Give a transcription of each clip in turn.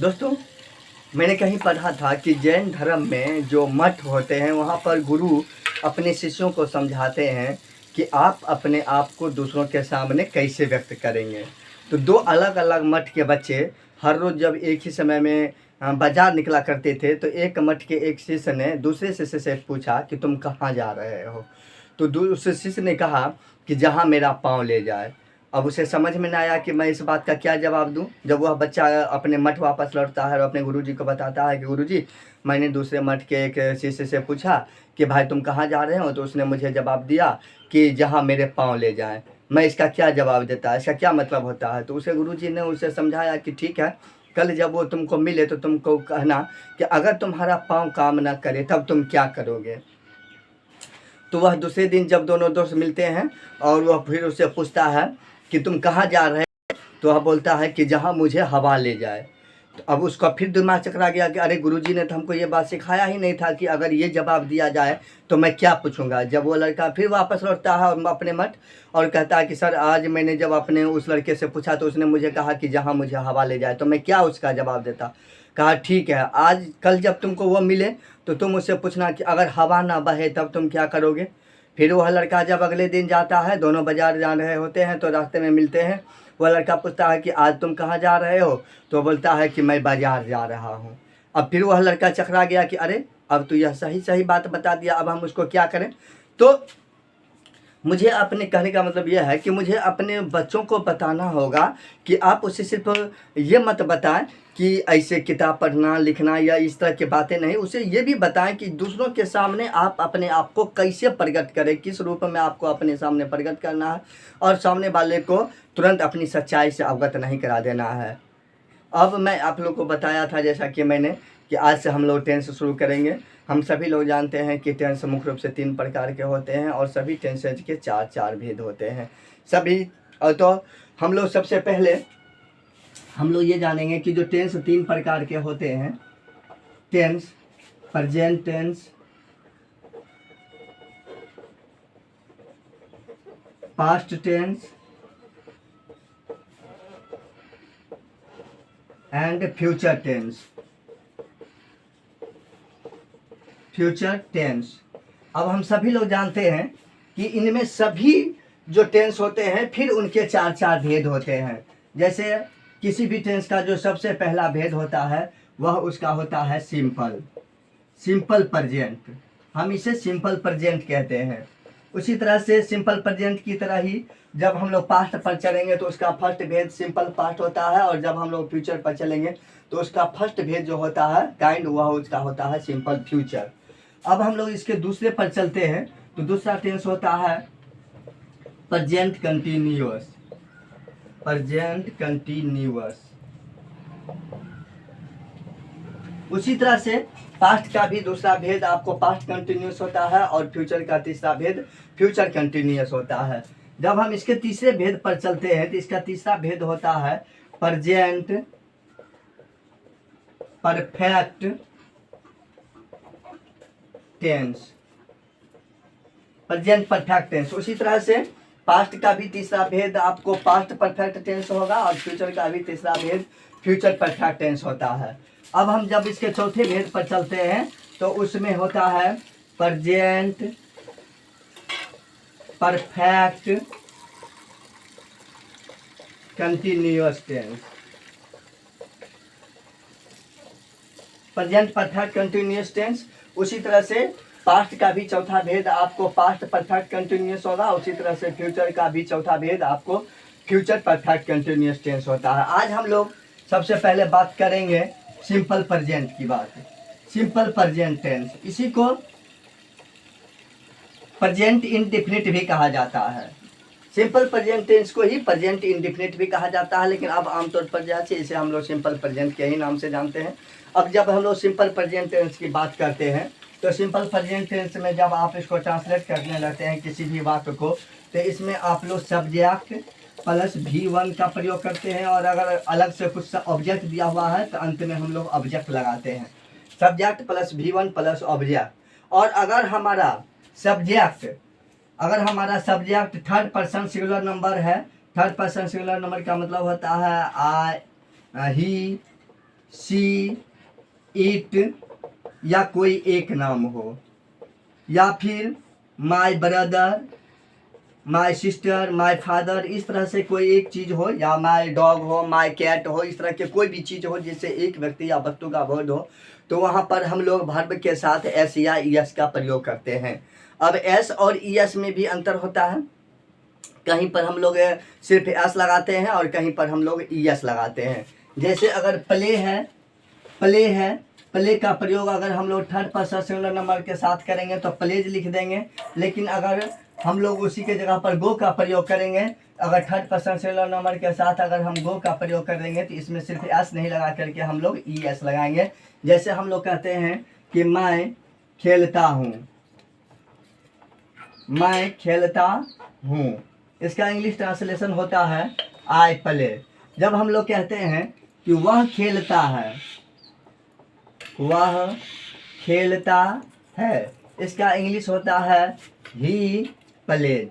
दोस्तों, मैंने कहीं पढ़ा था कि जैन धर्म में जो मठ होते हैं वहाँ पर गुरु अपने शिष्यों को समझाते हैं कि आप अपने आप को दूसरों के सामने कैसे व्यक्त करेंगे। तो दो अलग अलग मठ के बच्चे हर रोज़ जब एक ही समय में बाजार निकला करते थे, तो एक मठ के एक शिष्य ने दूसरे शिष्य से पूछा कि तुम कहाँ जा रहे हो। तो दूसरे शिष्य ने कहा कि जहाँ मेरा पाँव ले जाए। अब उसे समझ में ना आया कि मैं इस बात का क्या जवाब दूं। जब वह बच्चा अपने मठ वापस लौटता है और अपने गुरुजी को बताता है कि गुरुजी, मैंने दूसरे मठ के एक शिष्य से पूछा कि भाई तुम कहाँ जा रहे हो, तो उसने मुझे जवाब दिया कि जहाँ मेरे पाँव ले जाएं। मैं इसका क्या जवाब देता है, इसका क्या मतलब होता है। तो उसे गुरुजी ने उसे समझाया कि ठीक है, कल जब वो तुमको मिले तो तुमको कहना कि अगर तुम्हारा पाँव काम ना करे तब तुम क्या करोगे। तो वह दूसरे दिन जब दोनों दोस्त मिलते हैं और वह फिर उससे पूछता है कि तुम कहाँ जा रहे हो, तो वह बोलता है कि जहाँ मुझे हवा ले जाए। तो अब उसका फिर दिमाग चकरा गया कि अरे गुरुजी ने तो हमको ये बात सिखाया ही नहीं था कि अगर ये जवाब दिया जाए तो मैं क्या पूछूंगा। जब वो लड़का फिर वापस लौटता है अपने मठ और कहता है कि सर, आज मैंने जब अपने उस लड़के से पूछा तो उसने मुझे कहा कि जहाँ मुझे हवा ले जाए, तो मैं क्या उसका जवाब देता। कहा ठीक है, आज कल जब तुमको वो मिले तो तुम उससे पूछना कि अगर हवा ना बहे तब तुम क्या करोगे। फिर वह लड़का जब अगले दिन जाता है, दोनों बाजार जा रहे होते हैं, तो रास्ते में मिलते हैं। वह लड़का पूछता है कि आज तुम कहाँ जा रहे हो, तो बोलता है कि मैं बाजार जा रहा हूँ। अब फिर वह लड़का चकरा गया कि अरे, अब तो यह सही सही बात बता दिया, अब हम उसको क्या करें। तो मुझे अपने कहने का मतलब यह है कि मुझे अपने बच्चों को बताना होगा कि आप उसे सिर्फ ये मत बताएं कि ऐसे किताब पढ़ना लिखना या इस तरह की बातें नहीं, उसे ये भी बताएं कि दूसरों के सामने आप अपने आप को कैसे प्रकट करें, किस रूप में आपको अपने सामने प्रकट करना है, और सामने वाले को तुरंत अपनी सच्चाई से अवगत नहीं करा देना है। अब मैं आप लोग को बताया था, जैसा कि मैंने, कि आज से हम लोग टेंस शुरू करेंगे। हम सभी लोग जानते हैं कि टेंस मुख्य रूप से 3 प्रकार के होते हैं और सभी टेंसेज के 4 भेद होते हैं सभी। और तो हम लोग सबसे पहले हम लोग ये जानेंगे कि जो टेंस 3 प्रकार के होते हैं, tense, present tense, past tense and future tense. Future tense. अब हम सभी लोग जानते हैं कि इनमें सभी जो टेंस होते हैं फिर उनके 4 भेद होते हैं। जैसे किसी भी टेंस का जो सबसे पहला भेद होता है वह उसका होता है सिंपल, सिंपल प्रेजेंट। हम इसे सिंपल प्रेजेंट कहते हैं। उसी तरह से सिंपल प्रेजेंट की तरह ही जब हम लोग पास्ट पर चलेंगे तो उसका फर्स्ट भेद सिंपल पास्ट होता है, और जब हम लोग फ्यूचर पर चलेंगे तो उसका फर्स्ट भेद जो होता है काइंड, वह उसका होता है सिंपल फ्यूचर। अब हम लोग इसके दूसरे पर चलते हैं तो दूसरा टेंस होता है प्रेजेंट कंटिन्यूअस, प्रेजेंट कंटिन्यूअस। उसी तरह से पास्ट का भी दूसरा भेद आपको पास्ट कंटिन्यूअस होता है और फ्यूचर का तीसरा भेद फ्यूचर कंटिन्यूअस होता है। जब हम इसके तीसरे भेद पर चलते हैं तो इसका तीसरा भेद होता है present perfect tense, present perfect tense. उसी तरह से पास्ट का भी तीसरा भेद आपको पास्ट परफेक्ट टेंस होगा और फ्यूचर का भी तीसरा भेद फ्यूचर परफेक्ट टेंस होता है। अब हम जब इसके चौथे भेद पर चलते हैं तो उसमें होता है present perfect continuous tense, present perfect continuous tense. उसी तरह से पास्ट का भी चौथा भेद आपको पास्ट परफेक्ट कंटिन्यूअस होगा, उसी तरह से फ्यूचर का भी चौथा भेद आपको फ्यूचर परफेक्ट कंटिन्यूअस टेंस होता है। आज हम लोग सबसे पहले बात करेंगे सिंपल प्रेजेंट की बात। सिंपल प्रेजेंट टेंस, इसी को प्रेजेंट इंडेफिनिट भी कहा जाता है। सिंपल प्रेजेंट टेंस को ही प्रेजेंट इंडेफिनिट भी कहा जाता है, लेकिन अब आमतौर पर जैसे इसे हम लोग सिंपल प्रेजेंट के ही नाम से जानते हैं। अब जब हम लोग सिंपल प्रेजेंट टेंस की बात करते हैं तो सिंपल प्रेजेंट टेंस में जब आप इसको ट्रांसलेट करने लगते हैं किसी भी वाक्य को, तो इसमें आप लोग सब्जेक्ट प्लस V1 का प्रयोग करते हैं, और अगर अलग से कुछ ऑब्जेक्ट दिया हुआ है तो अंत में हम लोग ऑब्जेक्ट लगाते हैं। Subject plus V1 plus object. और अगर हमारा subject third person singular number है, थर्ड पर्सन सिंगुलर नंबर का मतलब होता है आई, ही, शी, इट या कोई एक नाम हो, या फिर my brother, my sister, my father, इस तरह से कोई एक चीज़ हो, या माय डॉग हो, माय कैट हो, इस तरह के कोई भी चीज़ हो जिससे एक व्यक्ति या वस्तु का बोध हो, तो वहाँ पर हम लोग वर्ब के साथ एस या ईएस का प्रयोग करते हैं। अब एस और ईएस में भी अंतर होता है, कहीं पर हम लोग सिर्फ एस लगाते हैं और कहीं पर हम लोग ईएस लगाते हैं। जैसे अगर प्ले है, प्ले का प्रयोग अगर हम लोग थर्ड पर्सन सिंगुलर नंबर के साथ करेंगे तो प्लेज लिख देंगे, लेकिन अगर हम लोग उसी के जगह पर गो का प्रयोग करेंगे, अगर थर्ड पर्सन सिंगुलर नंबर के साथ अगर हम गो का प्रयोग कर देंगे तो इसमें सिर्फ एस नहीं लगा करके हम लोग ई एस लगाएंगे। जैसे हम लोग कहते हैं कि मैं खेलता हूँ, मैं खेलता हूँ, इसका इंग्लिश ट्रांसलेशन होता है आई प्ले। जब हम लोग कहते हैं कि वह खेलता है, वह खेलता है, इसका इंग्लिश होता है ही प्लेज,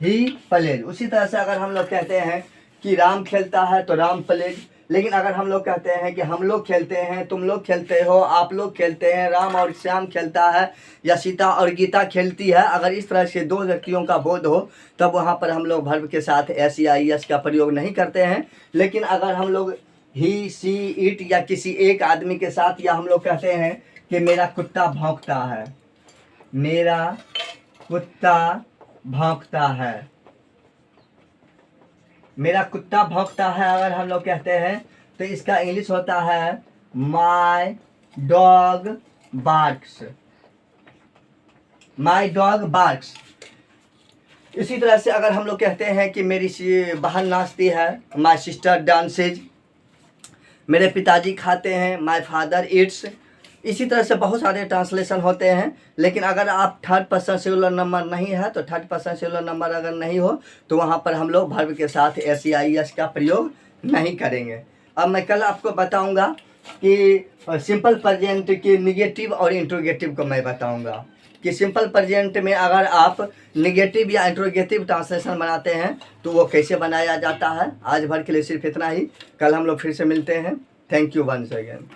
ही प्लेज। उसी तरह से अगर हम लोग कहते हैं कि राम खेलता है तो राम प्लेज, लेकिन अगर हम लोग कहते हैं कि हम लोग खेलते हैं, तुम लोग खेलते हो, आप लोग खेलते हैं, राम और श्याम खेलता है, या सीता और गीता खेलती है, अगर इस तरह से दो व्यक्तियों का बोध हो तब वहाँ पर हम लोग वर्ब के साथ एस या ई एस का प्रयोग नहीं करते हैं। लेकिन अगर हम लोग ही, सी, इट या किसी एक आदमी के साथ, या हम लोग कहते हैं कि मेरा कुत्ता भौंकता है, मेरा कुत्ता भौंकता है, मेरा कुत्ता भौंकता है, अगर हम लोग कहते हैं तो इसका इंग्लिश होता है my dog barks, my dog barks. इसी तरह से अगर हम लोग कहते हैं कि मेरी बहन नाचती है, माय सिस्टर डांसेज, मेरे पिताजी खाते हैं, माय फादर ईट्स। इसी तरह से बहुत सारे ट्रांसलेशन होते हैं। लेकिन अगर आप थर्ड पर्सन सिंगुलर नंबर नहीं है तो थर्ड पर्सन सिंगुलर नंबर अगर नहीं हो तो वहाँ पर हम लोग वर्ब के साथ एस या ई एस का प्रयोग नहीं करेंगे। अब मैं कल आपको बताऊंगा कि सिंपल प्रेजेंट के निगेटिव और इंट्रोगेटिव को मैं बताऊंगा कि सिंपल प्रेजेंट में अगर आप निगेटिव या इंट्रोगेटिव ट्रांसलेशन बनाते हैं तो वो कैसे बनाया जाता है। आज भर के लिए सिर्फ इतना ही, कल हम लोग फिर से मिलते हैं। Thank you once again.